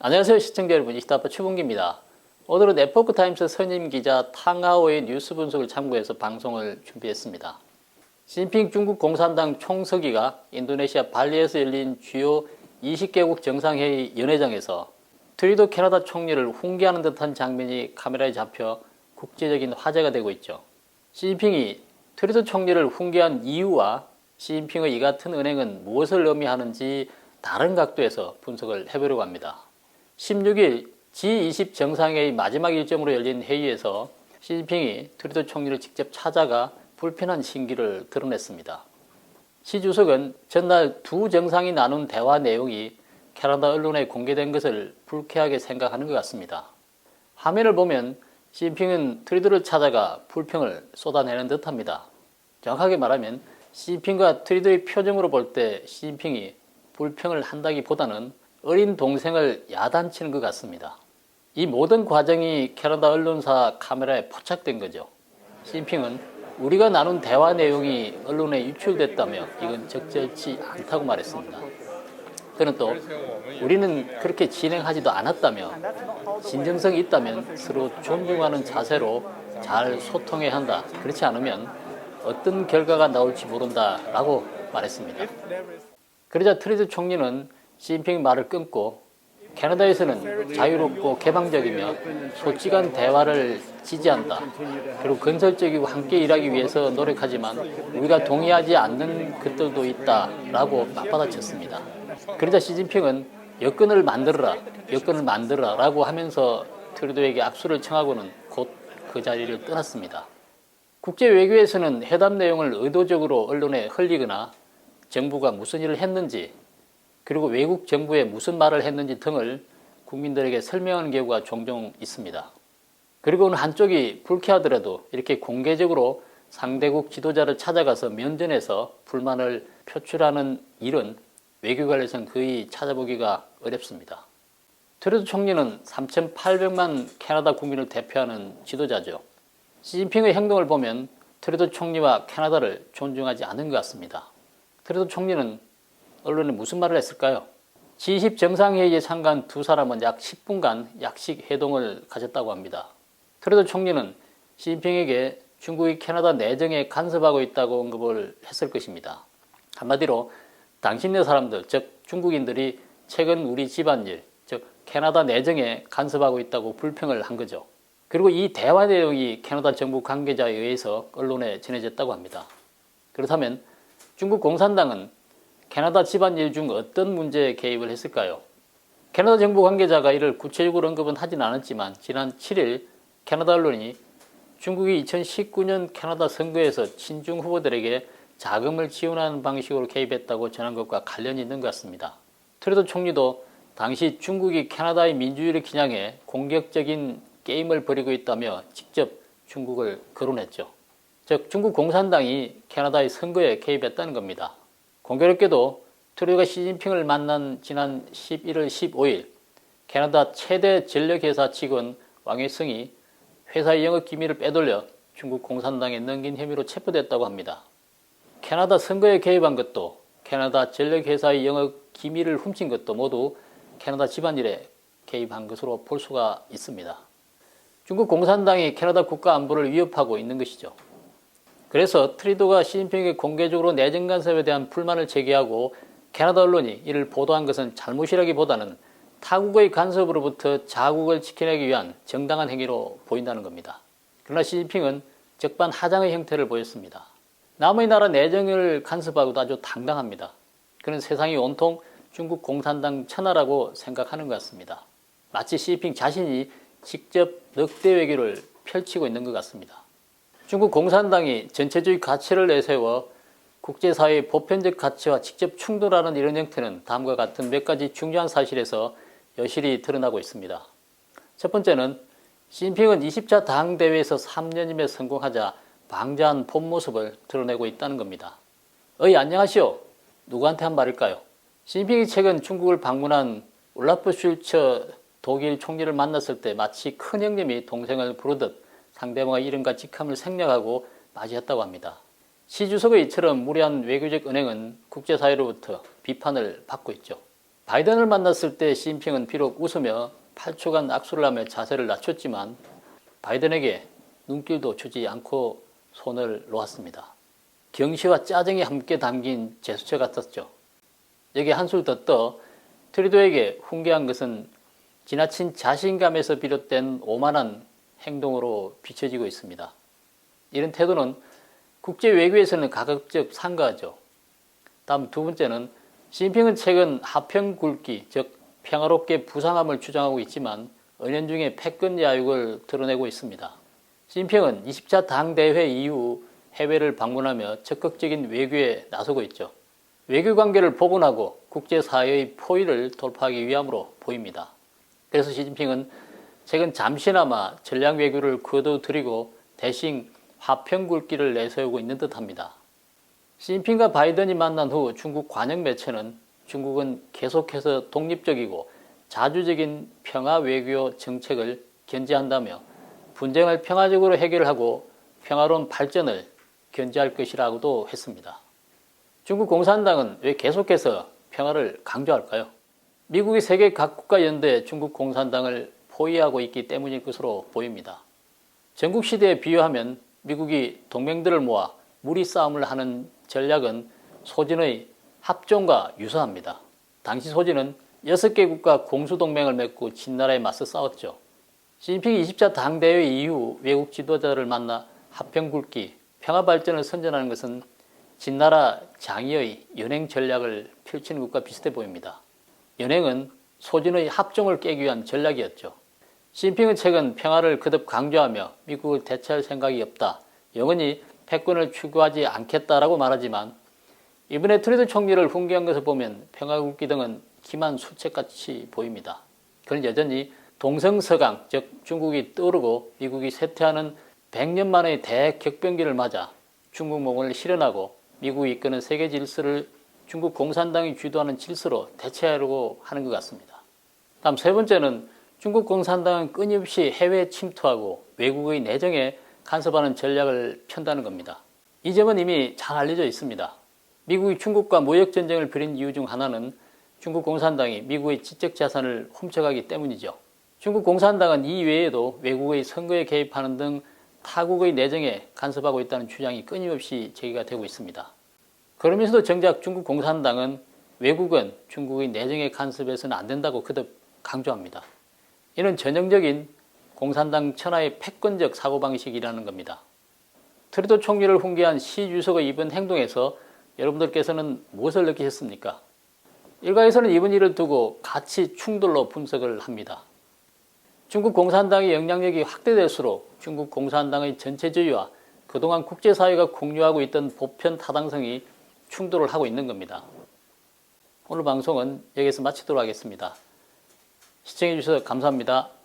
안녕하세요 시청자 여러분, 이시다파 추봉기입니다. 오늘은 에포크타임스 선임 기자 탕하오의 뉴스 분석을 참고해서 방송을 준비했습니다. 시진핑 중국 공산당 총서기가 인도네시아 발리에서 열린 주요 20개국 정상회의 연회장에서 트루도 캐나다 총리를 훈계하는 듯한 장면이 카메라에 잡혀 국제적인 화제가 되고 있죠. 시진핑이 트루도 총리를 훈계한 이유와 시진핑의 이 같은 은행은 무엇을 의미하는지 다른 각도에서 분석을 해보려고 합니다. 16일 G20 정상회의 마지막 일정으로 열린 회의에서 시진핑이 트루도 총리를 직접 찾아가 불편한 심기를 드러냈습니다. 시 주석은 전날 두 정상이 나눈 대화 내용이 캐나다 언론에 공개된 것을 불쾌하게 생각하는 것 같습니다. 화면을 보면 시진핑은 트루도를 찾아가 불평을 쏟아내는 듯합니다. 정확하게 말하면 시진핑과 트루도의 표정으로 볼 때 시진핑이 불평을 한다기보다는 어린 동생을 야단치는 것 같습니다. 이 모든 과정이 캐나다 언론사 카메라에 포착된 거죠. 시진핑은 우리가 나눈 대화 내용이 언론에 유출됐다며 이건 적절치 않다고 말했습니다. 그는 또 우리는 그렇게 진행하지도 않았다며 진정성이 있다면 서로 존중하는 자세로 잘 소통해야 한다. 그렇지 않으면 어떤 결과가 나올지 모른다 라고 말했습니다. 그러자 트루도 총리는 시진핑 말을 끊고 캐나다에서는 자유롭고 개방적이며 솔직한 대화를 지지한다. 그리고 건설적이고 함께 일하기 위해서 노력하지만 우리가 동의하지 않는 것들도 있다라고 맞받아쳤습니다. 그러자 시진핑은 여건을 만들어라 라고 하면서 트루도에게 악수를 청하고는 곧 그 자리를 떠났습니다. 국제 외교에서는 회담 내용을 의도적으로 언론에 흘리거나 정부가 무슨 일을 했는지 그리고 외국 정부에 무슨 말을 했는지 등을 국민들에게 설명하는 경우가 종종 있습니다. 그리고는 한쪽이 불쾌하더라도 이렇게 공개적으로 상대국 지도자를 찾아가서 면전에서 불만을 표출하는 일은 외교관에서는 거의 찾아보기가 어렵습니다. 트루도 총리는 3,800만 캐나다 국민을 대표하는 지도자죠. 시진핑의 행동을 보면 트루도 총리와 캐나다를 존중하지 않은 것 같습니다. 트루도 총리는 언론에 무슨 말을 했을까요? G20 정상회의에 참가한 두 사람은 약 10분간 약식 회동을 가졌다고 합니다. 트루도 총리는 시진핑에게 중국이 캐나다 내정에 간섭하고 있다고 언급을 했을 것입니다. 한마디로 당신네 사람들, 즉 중국인들이 최근 우리 집안일, 즉 캐나다 내정에 간섭하고 있다고 불평을 한 거죠. 그리고 이 대화 내용이 캐나다 정부 관계자에 의해서 언론에 전해졌다고 합니다. 그렇다면 중국 공산당은 캐나다 집안일 중 어떤 문제에 개입을 했을까요? 캐나다 정부 관계자가 이를 구체적으로 언급은 하진 않았지만 지난 7일 캐나다 언론이 중국이 2019년 캐나다 선거에서 친중 후보들에게 자금을 지원하는 방식으로 개입했다고 전한 것과 관련이 있는 것 같습니다. 트루도 총리도 당시 중국이 캐나다의 민주주의를 겨냥해 공격적인 게임을 벌이고 있다며 직접 중국을 거론했죠. 즉 중국 공산당이 캐나다의 선거에 개입했다는 겁니다. 공교롭게도 트루도가 시진핑을 만난 지난 11월 15일 캐나다 최대 전력회사 직원 왕회성이 회사의 영업 기밀을 빼돌려 중국 공산당에 넘긴 혐의로 체포됐다고 합니다. 캐나다 선거에 개입한 것도 캐나다 전력회사의 영업 기밀을 훔친 것도 모두 캐나다 집안일에 개입한 것으로 볼 수가 있습니다. 중국 공산당이 캐나다 국가 안보를 위협하고 있는 것이죠. 그래서 트루도가 시진핑에게 공개적으로 내정 간섭에 대한 불만을 제기하고 캐나다 언론이 이를 보도한 것은 잘못이라기보다는 타국의 간섭으로부터 자국을 지켜내기 위한 정당한 행위로 보인다는 겁니다. 그러나 시진핑은 적반하장의 형태를 보였습니다. 남의 나라 내정을 간섭하고도 아주 당당합니다. 그는 세상이 온통 중국 공산당 천하라고 생각하는 것 같습니다. 마치 시진핑 자신이 직접 늑대 외교를 펼치고 있는 것 같습니다. 중국 공산당이 전체주의 가치를 내세워 국제사회의 보편적 가치와 직접 충돌하는 이런 형태는 다음과 같은 몇 가지 중요한 사실에서 여실히 드러나고 있습니다. 첫 번째는 시진핑은 20차 당대회에서 3년임에 성공하자 방자한 본 모습을 드러내고 있다는 겁니다. 안녕하시오. 누구한테 한 말일까요? 시진핑이 최근 중국을 방문한 올라프 슐처 독일 총리를 만났을 때 마치 큰형님이 동생을 부르듯 상대방의 이름과 직함을 생략하고 맞이했다고 합니다. 시 주석의 이처럼 무례한 외교적 은행은 국제사회로부터 비판을 받고 있죠. 바이든을 만났을 때 시진핑은 비록 웃으며 8초간 악수를 하며 자세를 낮췄지만 바이든에게 눈길도 주지 않고 손을 놓았습니다. 경시와 짜증이 함께 담긴 제스처 같았죠. 여기에 한술 더 떠 트루도에게 훈계한 것은 지나친 자신감에서 비롯된 오만한 행동으로 비춰지고 있습니다. 이런 태도는 국제 외교에서는 가급적 삼가하죠. 다음 두 번째는 시진핑은 최근 하평 굵기, 즉 평화롭게 부상함을 주장하고 있지만 은연중에 패권 야욕을 드러내고 있습니다. 시진핑은 20차 당대회 이후 해외를 방문하며 적극적인 외교에 나서고 있죠. 외교 관계를 복원하고 국제사회의 포위를 돌파하기 위함으로 보입니다. 그래서 시진핑은 최근 잠시나마 전략 외교를 거둬들이고 대신 화평 굵기를 내세우고 있는 듯합니다. 시진핑과 바이든이 만난 후 중국 관영 매체는 중국은 계속해서 독립적이고 자주적인 평화 외교 정책을 견지한다며 분쟁을 평화적으로 해결하고 평화로운 발전을 견지할 것이라고도 했습니다. 중국 공산당은 왜 계속해서 평화를 강조할까요? 미국이 세계 각국과 연대해 중국 공산당을 포위하고 있기 때문일 것으로 보입니다. 전국 시대에 비유하면 미국이 동맹들을 모아 무리 싸움을 하는 전략은 소진의 합종과 유사합니다. 당시 소진은 6개국과 공수동맹을 맺고 진나라에 맞서 싸웠죠. 시진핑이 20차 당대회 이후 외국 지도자를 만나 화평 굵기, 평화 발전을 선전하는 것은 진나라 장의의 연행 전략을 펼치는 것과 비슷해 보입니다. 연행은 소진의 합종을 깨기 위한 전략이었죠. 시진핑은 최근 평화를 거듭 강조하며 미국을 대체할 생각이 없다, 영원히 패권을 추구하지 않겠다라고 말하지만 이번에 트루도 총리를 훈계한 것을 보면 평화 굵기 등은 기만 수책같이 보입니다. 그는 여전히 동성서강, 즉 중국이 떠오르고 미국이 쇠퇴하는 100년 만의 대격변기를 맞아 중국몽을 실현하고 미국이 이끄는 세계 질서를 중국 공산당이 주도하는 질서로 대체하려고 하는 것 같습니다. 다음 세 번째는 중국 공산당은 끊임없이 해외에 침투하고 외국의 내정에 간섭하는 전략을 편다는 겁니다. 이 점은 이미 잘 알려져 있습니다. 미국이 중국과 무역전쟁을 벌인 이유 중 하나는 중국 공산당이 미국의 지적 자산을 훔쳐가기 때문이죠. 중국 공산당은 이 외에도 외국의 선거에 개입하는 등 타국의 내정에 간섭하고 있다는 주장이 끊임없이 제기가 되고 있습니다. 그러면서도 정작 중국 공산당은 외국은 중국의 내정에 간섭해서는 안 된다고 거듭 강조합니다. 이는 전형적인 공산당 천하의 패권적 사고방식이라는 겁니다. 트루도 총리를 훈계한 시 주석의 이번 행동에서 여러분들께서는 무엇을 느끼셨습니까? 일각에서는 이번 일을 두고 가치 충돌로 분석을 합니다. 중국 공산당의 영향력이 확대될수록 중국 공산당의 전체주의와 그동안 국제사회가 공유하고 있던 보편 타당성이 충돌을 하고 있는 겁니다. 오늘 방송은 여기서 마치도록 하겠습니다. 시청해 주셔서 감사합니다.